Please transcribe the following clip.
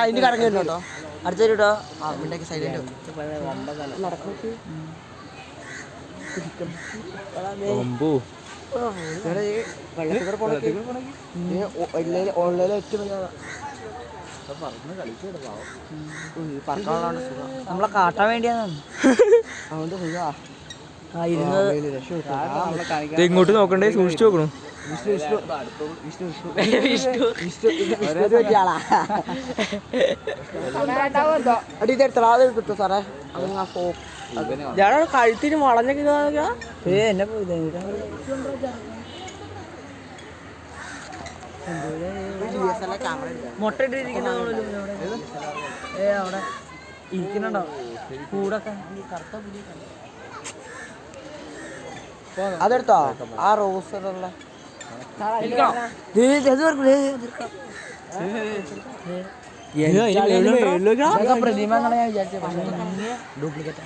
അതിന് കറങ്ങി വരുന്നു കേട്ടോ. അടുത്തൊരു കേട്ടോ സൈലന്റ് ഓൺലൈനിൽ ഏറ്റവും നമ്മളെ കാട്ടാൻ വേണ്ടിയാണ്. അതുകൊണ്ട് ഇങ്ങോട്ട് നോക്കണ്ടേ, സൂക്ഷിച്ചു നോക്കണു. കിട്ടും സാറേ. കഴുത്തിന് വളഞ്ഞൊക്കെ എന്നെ മുട്ട ഇട്ടിരിക്കുന്ന അവിടെ ഇരിക്കുന്നുണ്ടോ കൂടൊക്കെ അതെടുത്തോ ആ റോസ് പ്രതിമ ഞാൻ വിചാരിച്ച ഡ്യൂപ്ലിക്കേറ്റ്.